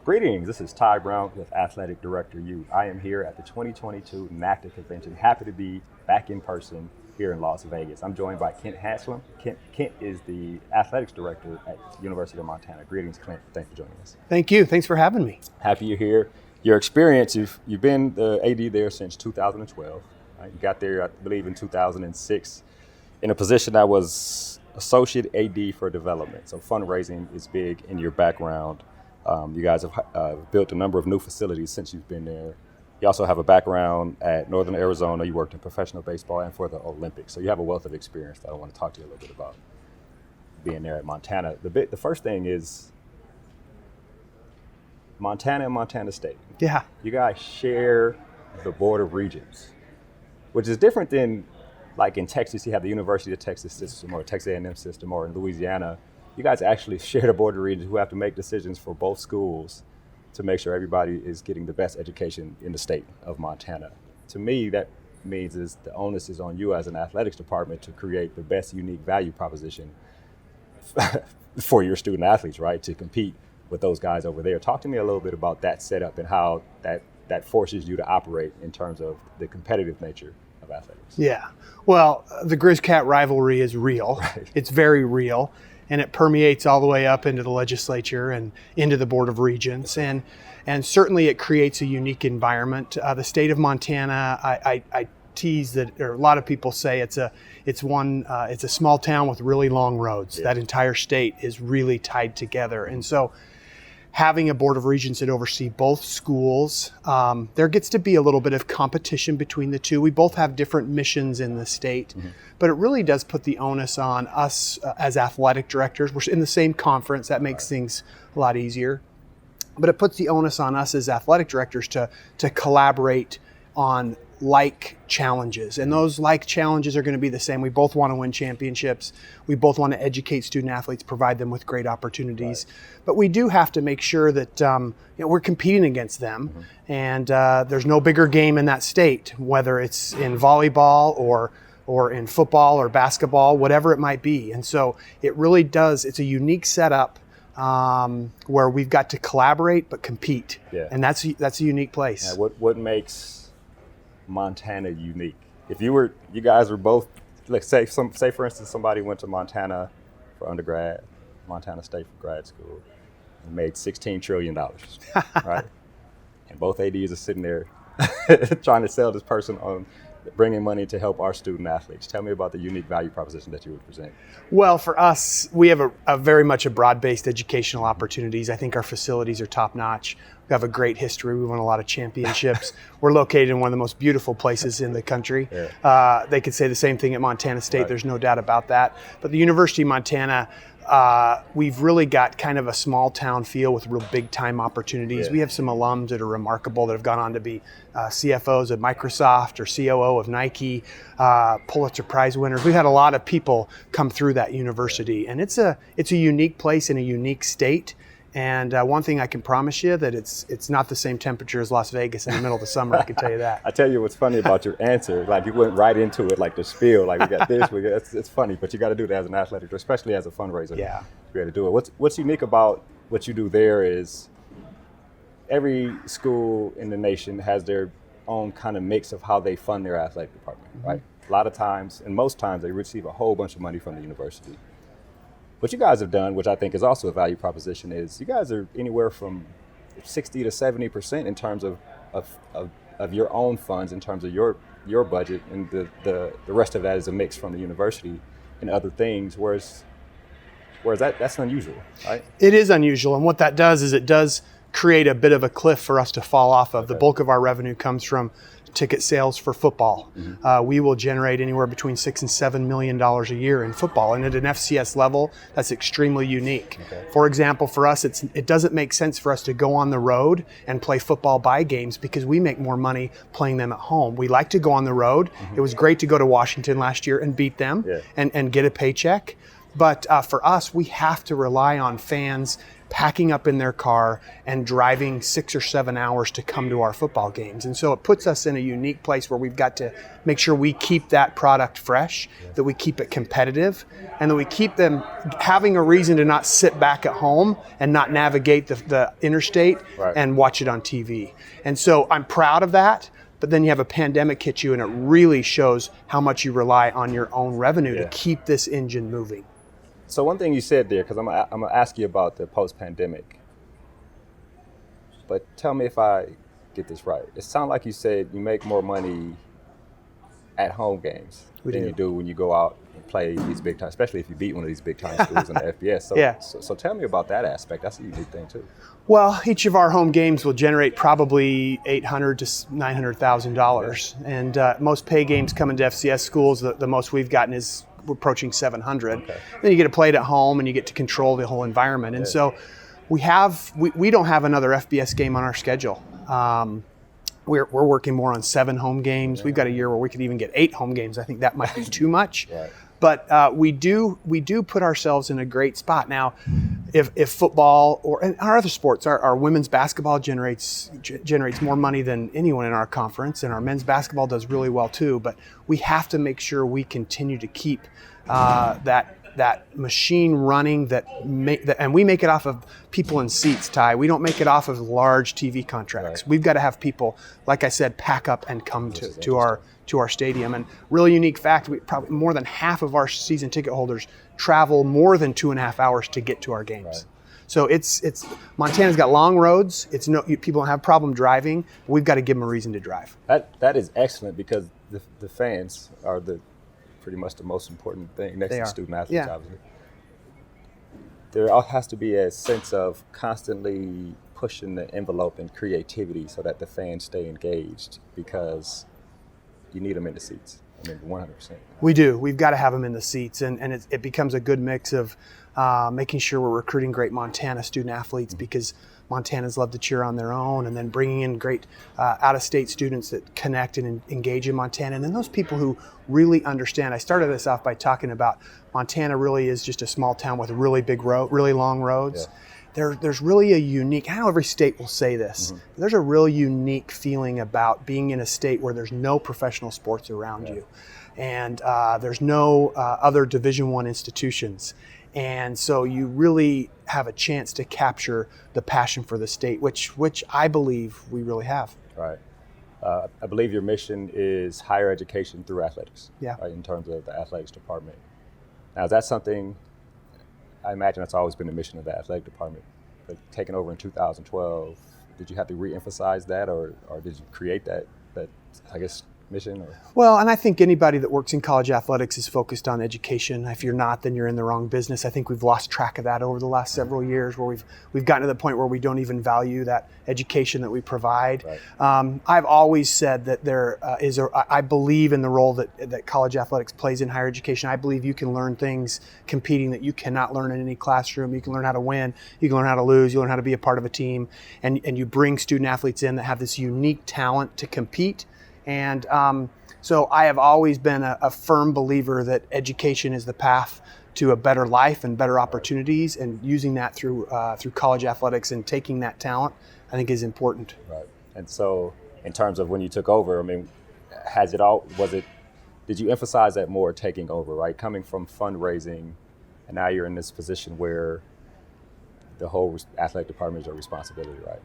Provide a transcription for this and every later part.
Greetings, this is Ty Brown with AthleticDirectorU. I am here at the 2022 NACDA Convention. Happy to be back in person here in Las Vegas. I'm joined by Kent Haslam. Kent is the athletics director at University of Montana. Greetings, Clint. Thanks for joining us. Thank you. Thanks for having me. Happy you're here. Your experience, you've been the AD there since 2012. Right? You got there, I believe, in 2006 in a position that was Associate AD for Development. So fundraising is big in your background. You guys have built a number of new facilities since you've been there. You also have a background at Northern Arizona. You worked in professional baseball and for the Olympics. So you have a wealth of experience that I want to talk to you a little bit about being there at Montana. The first thing is Montana and Montana State. Yeah. You guys share the Board of Regents, which is different than like in Texas, you have the University of Texas system or Texas A&M system, or in Louisiana, you guys actually share the Board of Regents who have to make decisions for both schools to make sure everybody is getting the best education in the state of Montana. To me, that means is the onus is on you as an athletics department to create the best unique value proposition for your student athletes, right? To compete with those guys over there. Talk to me a little bit about that setup and how that forces you to operate in terms of the competitive nature of athletics. Yeah. Well, the Grizz-Cat rivalry is real. Right. It's very real. And it permeates all the way up into the legislature and into the Board of Regents. And certainly it creates a unique environment. The state of Montana, I tease that, or a lot of people say it's a small town with really long roads. Yeah. That entire state is really tied together. And so having a Board of Regents that oversee both schools, there gets to be a little bit of competition between the two. We both have different missions in the state, but it really does put the onus on us as athletic directors. We're in the same conference. That makes things a lot easier. But it puts the onus on us as athletic directors to collaborate on like challenges. And those like challenges are going to be the same. We both want to win championships. We both want to educate student athletes, provide them with great opportunities. Right. But we do have to make sure that we're competing against them. And there's no bigger game in that state, whether it's in volleyball or in football or basketball, whatever it might be. And so it really does, it's a unique setup where we've got to collaborate but compete. Yeah. And that's a unique place. Yeah, what makes Montana unique? If you guys were both, like say for instance somebody went to Montana for undergrad, Montana State for grad school, and made $16 trillion, right? And both ADs are sitting there trying to sell this person on bringing money to help our student athletes. Tell me about the unique value proposition that you would present. Well, for us, we have a very much a broad-based educational opportunities. I think our facilities are top-notch. We have a great history. We won a lot of championships. We're located in one of the most beautiful places in the country. Yeah. They could say the same thing at Montana State. Right. There's no doubt about that. But the University of Montana, we've really got kind of a small town feel with real big time opportunities. Yeah. We have some alums that are remarkable that have gone on to be CFOs of Microsoft or COO of Nike, Pulitzer Prize winners. We've had a lot of people come through that university, and it's a unique place in a unique state. And one thing I can promise you that it's not the same temperature as Las Vegas in the middle of the summer. I can tell you that. I tell you what's funny about your answer. Like you went right into it, like the spiel. Like we got this. It's funny, but you got to do that as an athletic, especially as a fundraiser. Yeah. To be able to do it. What's unique about what you do there is every school in the nation has their own kind of mix of how they fund their athletic department, right? A lot of times, and most times, they receive a whole bunch of money from the university. What you guys have done, which I think is also a value proposition, is you guys are anywhere from 60 to 70% in terms of your own funds, in terms of your budget, and the rest of that is a mix from the university and other things. Whereas that's unusual, right? It is unusual, and what that does is it does create a bit of a cliff for us to fall off of. Okay. The bulk of our revenue comes from ticket sales for football. We will generate anywhere between $6 and $7 million a year in football, and at an FCS level, that's extremely unique. Okay. For example, for us, it doesn't make sense for us to go on the road and play football buy games because we make more money playing them at home. We like to go on the road. It was great to go to Washington last year and beat them and get a paycheck. But for us, we have to rely on fans packing up in their car and driving 6 or 7 hours to come to our football games. And so it puts us in a unique place where we've got to make sure we keep that product fresh, that we keep it competitive, and that we keep them having a reason to not sit back at home and not navigate the interstate and watch it on TV. And so I'm proud of that. But then you have a pandemic hit you, and it really shows how much you rely on your own revenue to keep this engine moving. So one thing you said there, because I'm gonna ask you about the post-pandemic, but tell me if I get this right. It sounds like you said you make more money at home games than you do when you go out and play these big time, especially if you beat one of these big time schools in the FBS. So tell me about that aspect. That's a unique thing too. Well, each of our home games will generate probably $800,000 to $900,000, and most pay games coming to FCS schools. The most we've gotten is we're approaching $700,000. Then you get to play it at home, and you get to control the whole environment. And so we don't have another FBS game on our schedule. We're working more on 7 home games. We've got a year where we could even get 8 home games. I think that might be too much. But we do put ourselves in a great spot. Now, if football and our other sports, our women's basketball generates more money than anyone in our conference, and our men's basketball does really well too. But we have to make sure we continue to keep that machine running, and we make it off of people in seats, Ty. We don't make it off of large TV contracts. We've got to have people, like I said, pack up and come to our stadium. And really unique fact, probably more than half of our season ticket holders travel more than 2.5 hours to get to our games. So it's Montana's got long roads. People don't have problem driving. We've got to give them a reason to drive. That is excellent, because the fans are pretty much the most important thing next to student athletes, obviously. There has to be a sense of constantly pushing the envelope and creativity so that the fans stay engaged, because you need them in the seats. I mean, 100%. We do. We've got to have them in the seats, and it becomes a good mix of making sure we're recruiting great Montana student athletes, because Montanans love to cheer on their own, and then bringing in great out-of-state students that connect and engage in Montana. And then those people who really understand. I started this off by talking about Montana really is just a small town with really long roads. There's really a unique, I know every state will say this, there's a real unique feeling about being in a state where there's no professional sports around you, and there's no other Division I institutions. And so you really have a chance to capture the passion for the state, which I believe we really have. Right. I believe your mission is higher education through athletics, in terms of the athletics department. Now, is that something, I imagine that's always been the mission of the athletic department, but taking over in 2012, did you have to re-emphasize that, or did you create that I guess, mission? Well, and I think anybody that works in college athletics is focused on education. If you're not, then you're in the wrong business. I think we've lost track of that over the last several years, where we've gotten to the point where we don't even value that education that we provide. I've always said that I believe in the role that college athletics plays in higher education. I believe you can learn things competing that you cannot learn in any classroom. You can learn how to win, you can learn how to lose, you learn how to be a part of a team, and you bring student athletes in that have this unique talent to compete. And so I have always been a firm believer that education is the path to a better life and better opportunities, and using that through college athletics and taking that talent, I think, is important. Right. And so in terms of when you took over, I mean, did you emphasize that more taking over, right? Coming from fundraising, and now you're in this position where the whole athletic department is your responsibility, right?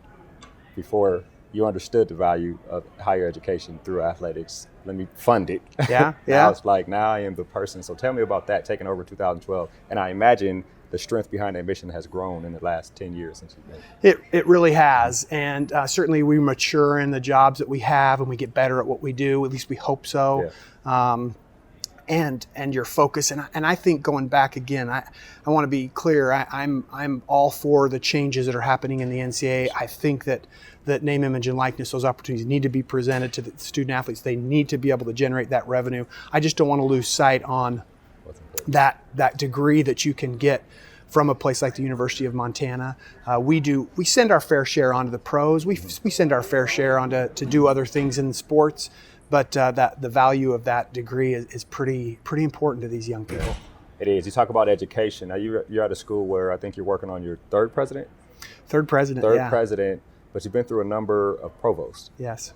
Before, you understood the value of higher education through athletics. Let me fund it. Now it's like, now I am the person. So tell me about that, taking over 2012. And I imagine the strength behind that mission has grown in the last 10 years since you've been. It really has. And certainly we mature in the jobs that we have, and we get better at what we do. At least we hope so. And your focus. And I think, going back again, I want to be clear. I'm all for the changes that are happening in the NCAA. I think that name, image, and likeness, those opportunities need to be presented to the student athletes. They need to be able to generate that revenue. I just don't want to lose sight on that degree that you can get from a place like the University of Montana. We send our fair share onto the pros. We send our fair share on to do other things in sports. But the value of that degree is pretty important to these young people. It is. You talk about education. Now you're at a school where I think you're working on your third president. Third president, Third president, but you've been through a number of provosts. Yes.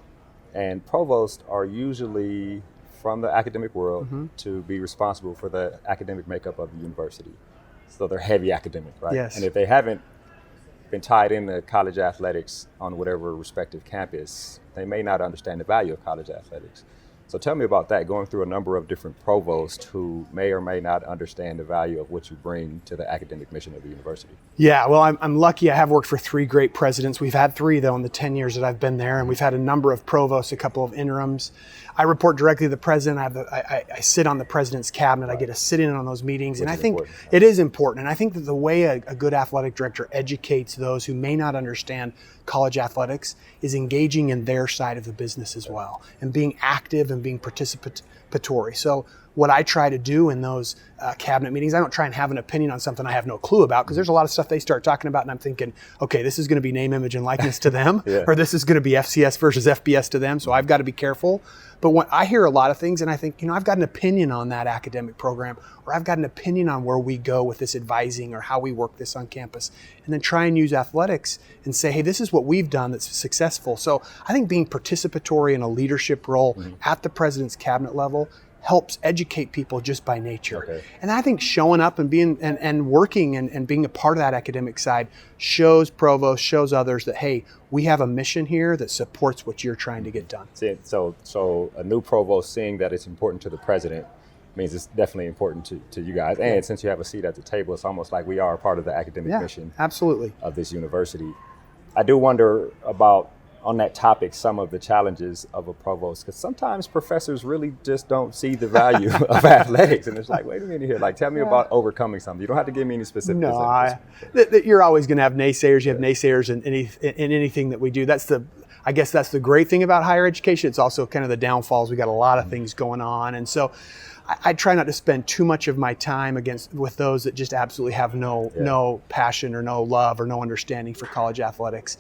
And provosts are usually from the academic world to be responsible for the academic makeup of the university. So they're heavy academic, right? Yes. And if they haven't been tied into college athletics on whatever respective campus, they may not understand the value of college athletics. So tell me about that, going through a number of different provosts who may or may not understand the value of what you bring to the academic mission of the university. Yeah, well, I'm lucky. I have worked for 3 great presidents. We've had 3, though, in the 10 years that I've been there, and we've had a number of provosts, a couple of interims. I report directly to the president. I sit on the president's cabinet. I get to sit in on those meetings, and I think it is important. And I think that the way a good athletic director educates those who may not understand college athletics is engaging in their side of the business as well, and being active and being participatory. So what I try to do in those cabinet meetings, I don't try and have an opinion on something I have no clue about, because there's a lot of stuff they start talking about and I'm thinking, okay, this is going to be name, image, and likeness to them, or this is going to be FCS versus FBS to them, so I've got to be careful. But when I hear a lot of things and I think, I've got an opinion on that academic program, or I've got an opinion on where we go with this advising or how we work this on campus, and then try and use athletics and say, hey, this is what we've done that's successful. So I think being participatory in a leadership role at the president's cabinet level helps educate people just by nature. Okay. And I think showing up and being and working and being a part of that academic side shows provost, shows others that, hey, we have a mission here that supports what you're trying to get done. So a new provost seeing that it's important to the president means it's definitely important to you guys. And since you have a seat at the table, it's almost like we are a part of the academic mission of this university. I do wonder about, on that topic, some of the challenges of a provost, because sometimes professors really just don't see the value of athletics, and it's like, wait a minute here, like, tell me about overcoming something. You don't have to give me any specifics. No, you're always going to have naysayers. You have naysayers in anything that we do. I guess that's the great thing about higher education. It's also kind of the downfalls. We got a lot of things going on, and so I try not to spend too much of my time with those that just absolutely have no passion or no love or no understanding for college athletics.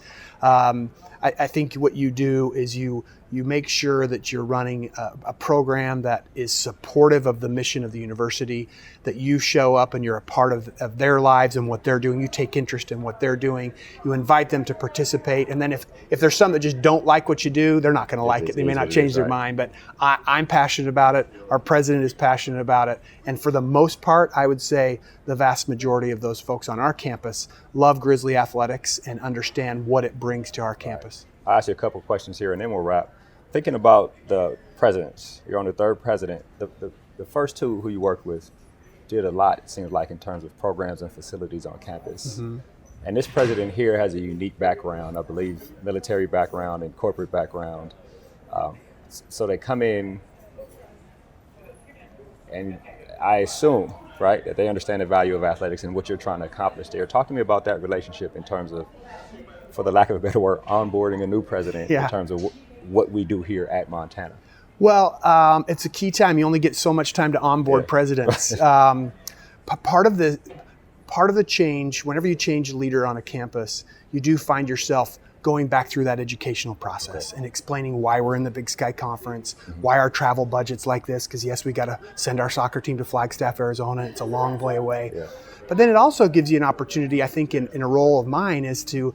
I think what you do is you make sure that you're running a program that is supportive of the mission of the university, that you show up and you're a part of their lives and what they're doing. You take interest in what they're doing. You invite them to participate. And then if there's some that just don't like what you do, they're not going to like it. They may not change their mind, but I'm passionate about it. Our president is passionate about it. And for the most part, I would say the vast majority of those folks on our campus love Grizzly athletics and understand what it brings to our campus. I'll ask you a couple of questions here and then we'll wrap. Thinking about the presidents, you're on the 3rd president. The first 2 who you worked with did a lot, it seems like, in terms of programs and facilities on campus. And this president here has a unique background, I believe, military background and corporate background. So they come in, and I assume, right, that they understand the value of athletics and what you're trying to accomplish there. Talk to me about that relationship in terms of, for the lack of a better word, onboarding a new president in terms of what we do here at Montana. Well, it's a key time. You only get so much time to onboard presidents. Part of the change, whenever you change a leader on a campus, you do find yourself going back through that educational process and explaining why we're in the Big Sky Conference, why our travel budget's like this, because yes, we got to send our soccer team to Flagstaff, Arizona. It's a long way away. But then it also gives you an opportunity, I think, in a role of mine is to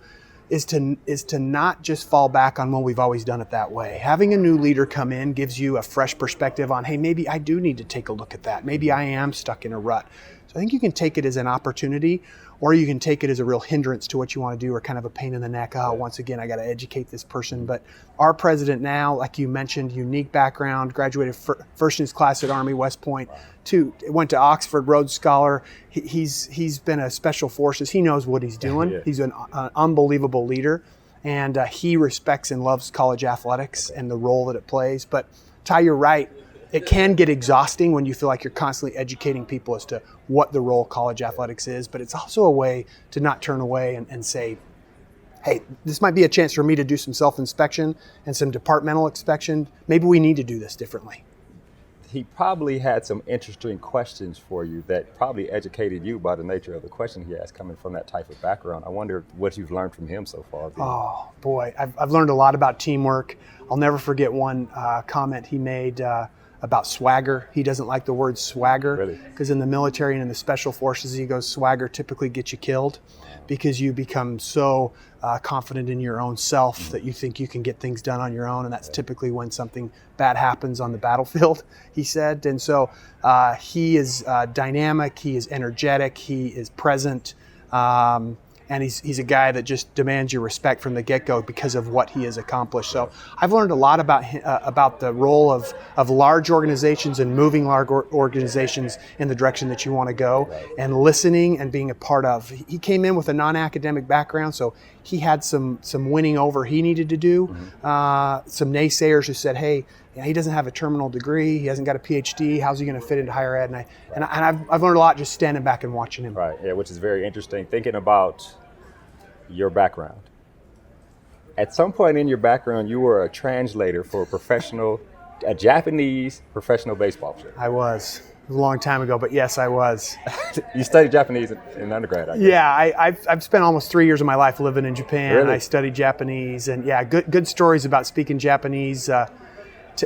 not just fall back on, well, we've always done it that way. Having a new leader come in gives you a fresh perspective on, hey, maybe I do need to take a look at that. Maybe I am stuck in a rut. So I think you can take it as an opportunity, or you can take it as a real hindrance to what you want to do, or kind of a pain in the neck. Oh, once again, I got to educate this person. But our president now, like you mentioned, unique background, graduated first in his class at Army West Point, went to Oxford, Rhodes Scholar. He's been a special forces. He knows what he's doing. He's an unbelievable leader, and he respects and loves college athletics and the role that it plays. But Ty, you're right. It can get exhausting when you feel like you're constantly educating people as to what the role of college athletics is, but it's also a way to not turn away and say, hey, this might be a chance for me to do some self-inspection and some departmental inspection. Maybe we need to do this differently. He probably had some interesting questions for you that probably educated you by the nature of the question he asked, coming from that type of background. I wonder what you've learned from him so far. Oh, boy. I've learned a lot about teamwork. I'll never forget one comment he made. about swagger. He doesn't like the word swagger, because really? in the military and in the special forces, he goes, swagger typically gets you killed, because you become so confident in your own self that you think you can get things done on your own, and that's typically when something bad happens on the battlefield, he said. And so he is dynamic, he is energetic, he is present, and he's a guy that just demands your respect from the get-go because of what he has accomplished. So I've learned a lot about the role of large organizations and moving large organizations in the direction that you want to go, and listening and being a part of. He came in with a non-academic background, so he had some winning over he needed to do. Some naysayers who said, hey, he doesn't have a terminal degree, he hasn't got a PhD, how's he going to fit into higher ed? And I've learned a lot just standing back and watching him. Right, yeah, which is very interesting. Thinking about your background. At some point in your background, you were a translator for a Japanese professional baseball player. I was. It was a long time ago, but yes, I was. You studied Japanese in undergrad, I guess. Yeah, I've spent almost 3 years of my life living in Japan. Really? I studied Japanese, and yeah, good stories about speaking Japanese.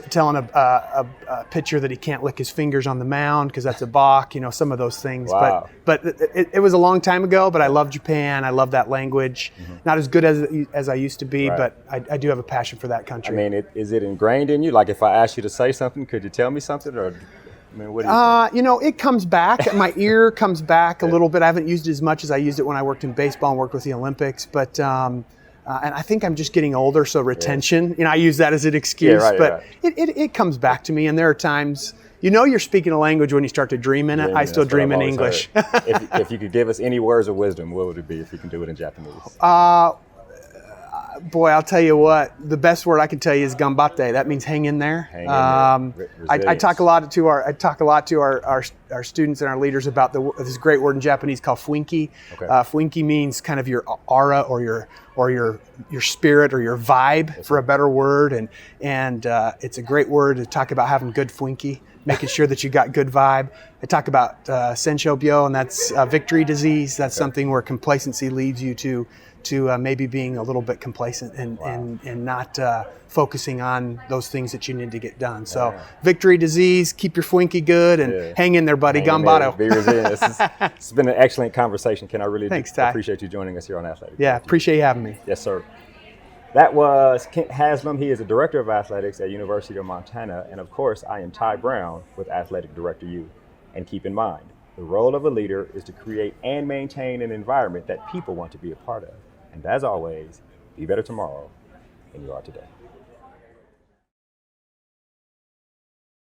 Telling a pitcher that he can't lick his fingers on the mound because that's a balk, some of those things. Wow. But it was a long time ago, but I love Japan. I love that language. Not as good as I used to be, but I do have a passion for that country. I mean, is it ingrained in you? Like if I asked you to say something, could you tell me something? Or, I mean, what do you think? It comes back. My ear comes back a little bit. I haven't used it as much as I used it when I worked in baseball and worked with the Olympics, but and I think I'm just getting older, so retention, I use that as an excuse, but it comes back to me. And there are times, you're speaking a language when you start to dream in it. I still dream in English. If you could give us any words of wisdom, what would it be if you can do it in Japanese? Boy, I'll tell you what, the best word I can tell you is ganbatte. That means hang in there. Hang in there. I talk a lot to our students and our leaders about this great word in Japanese called fuinki. Okay. Fuinki means kind of your aura or your spirit or your vibe, for a better word, and it's a great word to talk about having good fuinki, making sure that you got good vibe. I talk about senshobyo, and that's victory disease. That's something where complacency leads you to maybe being a little bit complacent and not focusing on those things that you need to get done. So victory disease, keep your fuinki good, and hang in there, buddy. Gambato. Be resilient. It's been an excellent conversation, Ken. I really appreciate you joining us here on Athletic. Yeah, appreciate you having me. Yes, sir. That was Kent Haslam. He is the Director of Athletics at University of Montana. And of course, I am Ty Brown with AthleticDirectorU. And keep in mind, the role of a leader is to create and maintain an environment that people want to be a part of. And as always, be better tomorrow than you are today.